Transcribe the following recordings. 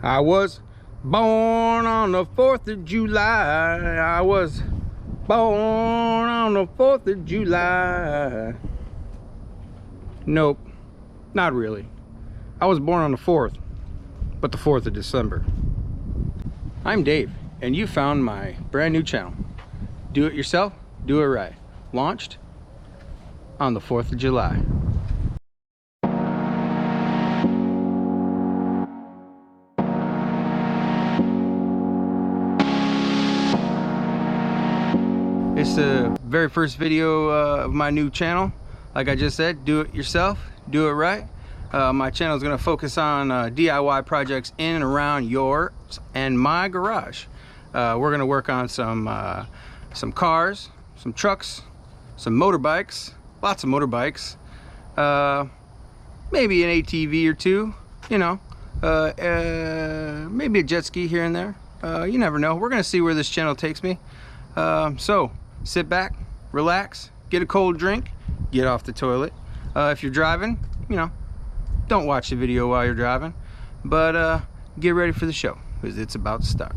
I was born on the 4th of July. I was born on the 4th of July. Nope, not really. I was born on the 4th, but the 4th of December. I'm Dave, and you found my brand new channel. Do it yourself, do it right. Launched on the 4th of July. It's the very first video of my new channel. Like I just said, do it yourself, do it right. My channel is going to focus on DIY projects in and around yours and my garage. We're going to work on some cars, some trucks, some motorbikes, lots of motorbikes, maybe an ATV or two, you know, maybe a jet ski here and there. You never know. We're going to see where this channel takes me. So sit back, relax, get a cold drink, get off the toilet. If you're driving, you know, don't watch the video while you're driving, but get ready for the show because it's about to start.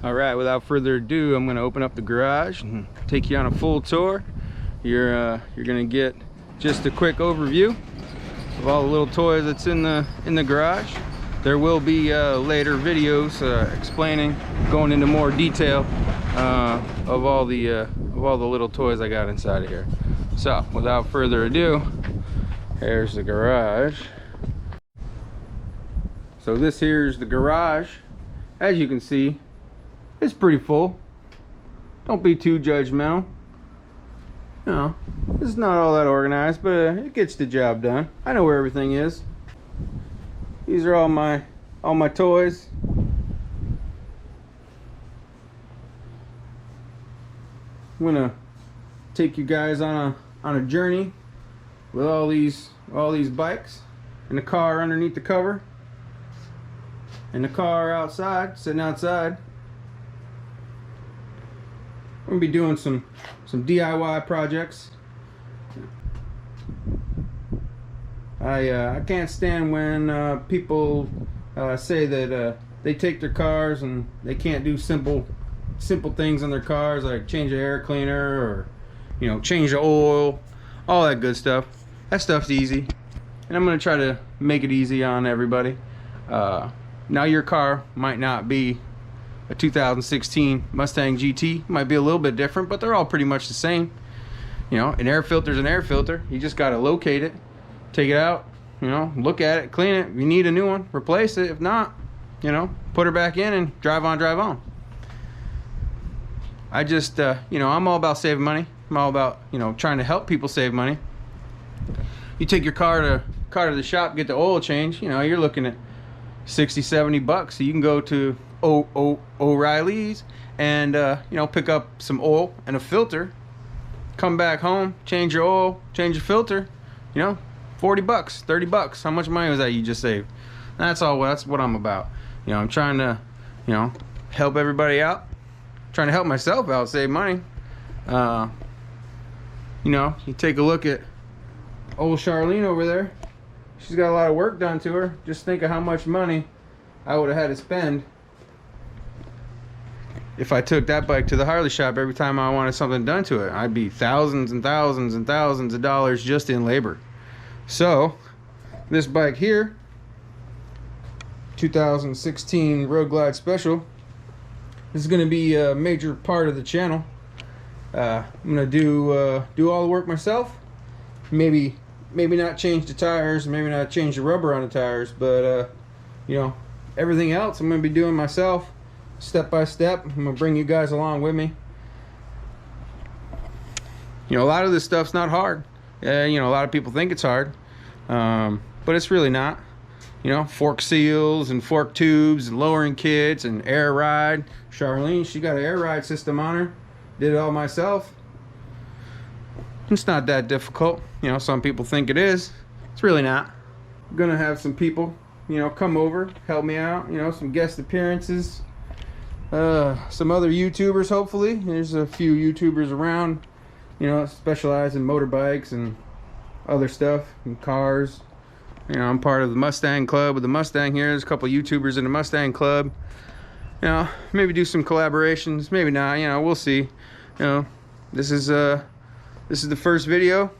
All right, without further ado, I'm going to open up the garage and take you on a full tour. You're going to get just a quick overview of all the little toys that's in the garage. There will be later videos explaining, going into more detail of all the little toys I got inside of here. So, without further ado, here's the garage. So this here's the garage. As you can see, it's pretty full. Don't be too judgmental. You know, it's not all that organized, but it gets the job done. I know where everything is. These are all my toys. I'm gonna take you guys on a journey with all these bikes, and the car underneath the cover, and the car outside, sitting outside. I'm gonna be doing some DIY projects. I can't stand when people say that they take their cars and they can't do simple things on their cars, like change the air cleaner or, you know, change the oil, all that good stuff. That stuff's easy, and I'm gonna try to make it easy on everybody. Now your car might not be a 2016 Mustang GT, might be a little bit different, but they're all pretty much the same. You know, an air filter is an air filter. You just got to locate it, take it out, you know, look at it, clean it. If you need a new one, replace it. If not, you know, put her back in and drive on. I just, you know, I'm all about saving money. I'm all about, you know, trying to help people save money. You take your car to the shop, get the oil change, you know, you're looking at 60, 70 bucks. So you can go to O'Reilly's and, you know, pick up some oil and a filter, come back home, change your oil, change your filter, you know, 40 bucks, 30 bucks. How much money was that you just saved? That's what I'm about. You know, I'm trying to, you know, help everybody out, trying to help myself out, save money. You know, you take a look at old Charlene over there. She's got a lot of work done to her. Just think of how much money I would have had to spend if I took that bike to the Harley shop every time I wanted something done to it. I'd be thousands and thousands and thousands of dollars just in labor. So this bike here, 2016 Road Glide Special, this is going to be a major part of the channel. I'm going to do all the work myself. Maybe not change the tires, maybe not change the rubber on the tires, but you know, everything else I'm going to be doing myself, step by step. I'm going to bring you guys along with me. You know, a lot of this stuff's not hard. You know, a lot of people think it's hard, but it's really not. You know, fork seals and fork tubes and lowering kits and air ride. Charlene, she got an air ride system on her. Did it all myself. It's not that difficult. You know, some people think it is. It's really not. I'm gonna have some people, you know, come over, help me out. You know, some guest appearances. Some other YouTubers, hopefully. There's a few YouTubers around, you know, specialize in motorbikes and other stuff and cars. You know, I'm part of the Mustang Club with the Mustang here. There's a couple YouTubers in the Mustang Club. You know, maybe do some collaborations, maybe not. You know, we'll see. You know, this is the first video,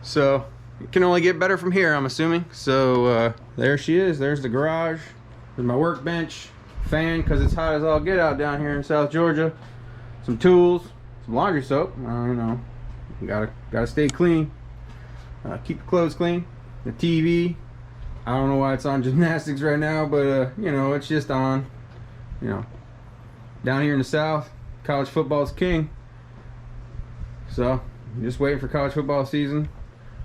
so it can only get better from here, I'm assuming. So there she is. There's the garage. There's my workbench, fan because it's hot as all get out down here in South Georgia. Some tools, some laundry soap. You know, gotta stay clean. Keep the clothes clean. The TV. I don't know why it's on gymnastics right now, but you know, it's just on. You know, down here in the South, college football's king. So just waiting for college football season.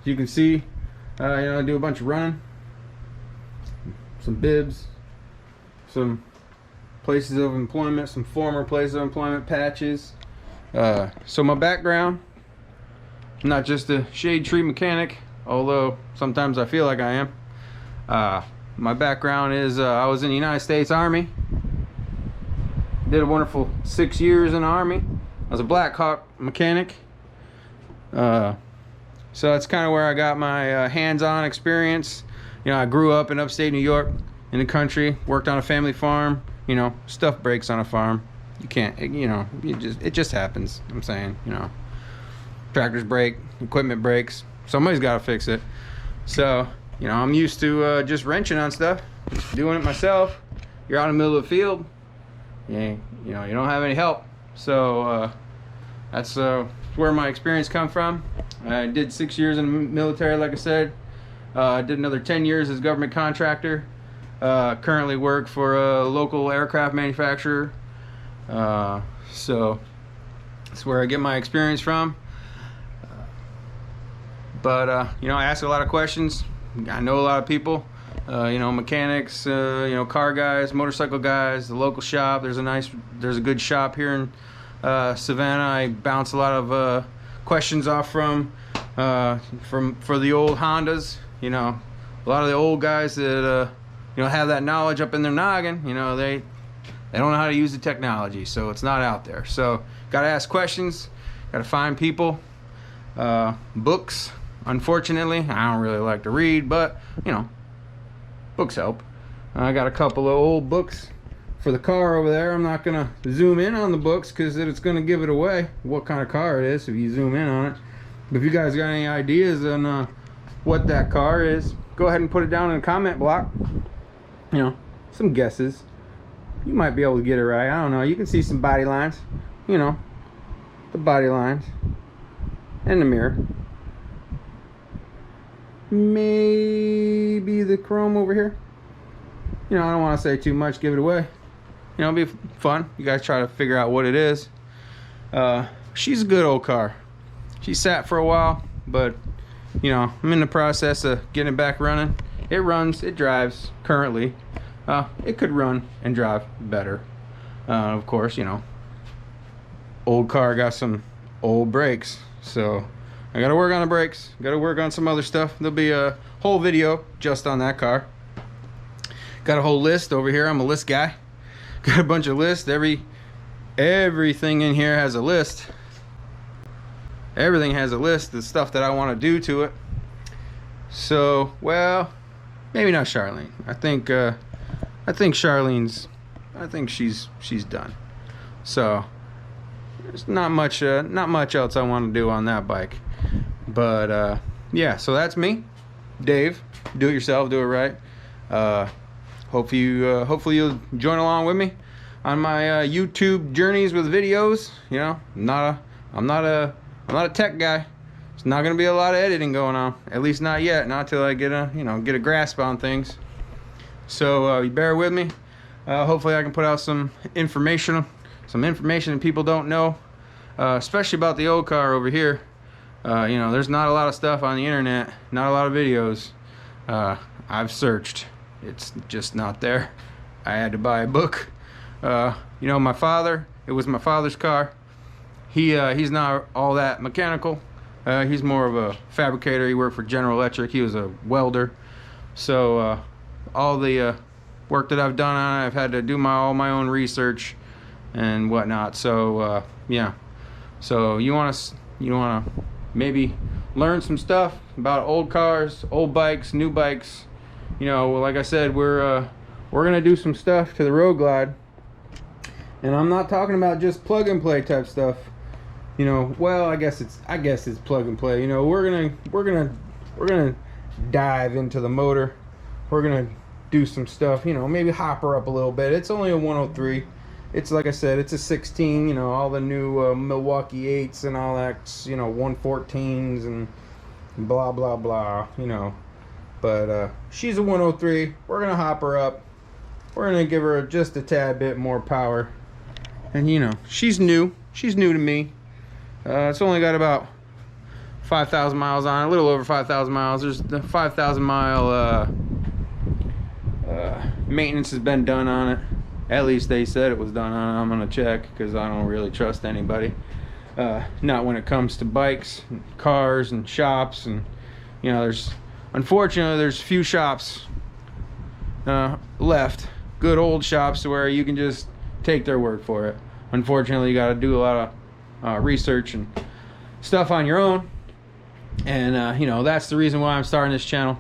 As you can see, you know, I do a bunch of running, some bibs, some places of employment, some former places of employment patches. So my background, I'm not just a shade tree mechanic, although sometimes I feel like I am. My background is I was in the United States Army. Did a wonderful 6 years in the Army. I was a Black Hawk mechanic. So that's kind of where I got my hands-on experience. You know, I grew up in upstate New York, in the country, worked on a family farm. You know, stuff breaks on a farm. You can't, you know, it just happens. I'm saying, you know, tractors break, equipment breaks, somebody's got to fix it. So, you know, I'm used to just wrenching on stuff, just doing it myself. You're out in the middle of the field, you know, you don't have any help. So that's where my experience come from. I did 6 years in the military, like I said. I did another 10 years as government contractor. Currently work for a local aircraft manufacturer. So that's where I get my experience from. But you know, I ask a lot of questions. I know a lot of people. You know, mechanics, you know, car guys, motorcycle guys, the local shop. There's a good shop here in Savannah. I bounce a lot of questions off for the old Hondas. You know, a lot of the old guys that you know, have that knowledge up in their noggin. You know, they don't know how to use the technology, so it's not out there. So gotta ask questions, gotta find people. Books, unfortunately, I don't really like to read, but you know, books help. I got a couple of old books for the car over there. I'm not gonna zoom in on the books because it's gonna give it away what kind of car it is if you zoom in on it. But if you guys got any ideas on what that car is, go ahead and put it down in the comment block. You know, some guesses. You might be able to get it right. I don't know. You can see some body lines. You know, the body lines and the mirror. Maybe the chrome over here. You know, I don't want to say too much, give it away. You know, it'll be fun. You guys try to figure out what it is. She's a good old car. She sat for a while, but you know, I'm in the process of getting it back running. It runs, it drives currently. It could run and drive better. Of course, you know, old car got some old brakes, so I gotta work on the brakes, gotta work on some other stuff. There'll be a whole video just on that car. Got a whole list over here. I'm a list guy. Got a bunch of lists. Everything in here has a list. Everything has a list of stuff that I want to do to it. So, well, maybe not Charlene. I think Charlene's, I think she's done. So there's not much else I want to do on that bike. But yeah, so that's me, Dave. Do it yourself, do it right. Hopefully you'll join along with me on my YouTube journeys with videos. You know, I'm not a tech guy. There's not gonna be a lot of editing going on, at least not yet, not till I get a grasp on things. So you bear with me. Hopefully I can put out some information that people don't know, especially about the old car over here. You know, there's not a lot of stuff on the internet, not a lot of videos. I've searched, it's just not there. I had to buy a book. You know, my father, it was my father's car. He's not all that mechanical. He's more of a fabricator. He worked for General Electric. He was a welder. So all the work that I've done on it, I've had to do all my own research and whatnot. So yeah. So you wanna maybe learn some stuff about old cars, old bikes, new bikes. You know, like I said, we're gonna do some stuff to the Road Glide, and I'm not talking about just plug and play type stuff. You know, well, I guess it's plug and play. You know, we're gonna dive into the motor. We're gonna do some stuff. You know, maybe hop her up a little bit. It's only a 103. It's, like I said, it's a 16. You know, all the new Milwaukee 8s and all that. You know, 114s and blah blah blah. You know, but she's a 103. We're gonna hop her up. We're gonna give her just a tad bit more power. And you know, she's new. She's new to me. It's only got about 5,000 miles on it, a little over 5,000 miles. There's the 5,000 mile maintenance has been done on it. At least they said it was done on it. I'm gonna check because I don't really trust anybody. Not when it comes to bikes, and cars, and shops, and you know, unfortunately there's few shops left, good old shops where you can just take their word for it. Unfortunately, you got to do a lot of research and stuff on your own, and you know, that's the reason why I'm starting this channel.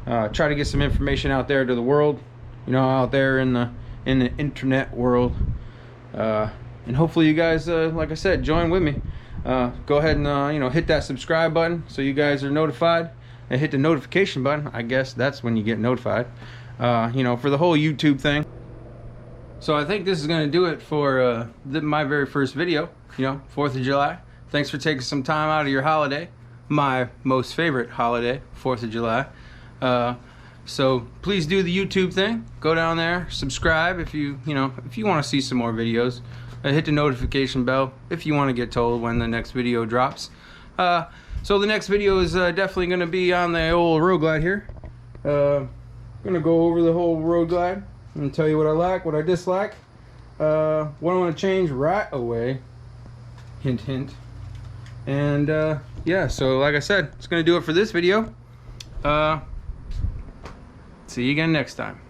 Try to get some information out there to the world, you know, out there in the internet world, and hopefully you guys, like I said, join with me. Go ahead and you know, hit that subscribe button so you guys are notified, and hit the notification button. I guess that's when you get notified, you know, for the whole YouTube thing. So I think this is going to do it for my very first video, you know, 4th of July. Thanks for taking some time out of your holiday, my most favorite holiday, 4th of July. So please do the YouTube thing. Go down there, subscribe if you want to see some more videos. Hit the notification bell if you want to get told when the next video drops. So the next video is definitely going to be on the old Road Glide here. I'm going to go over the whole Road Glide and tell you what I like, what I dislike, what I want to change right away. Hint, hint. And yeah, so like I said, it's going to do it for this video. See you again next time.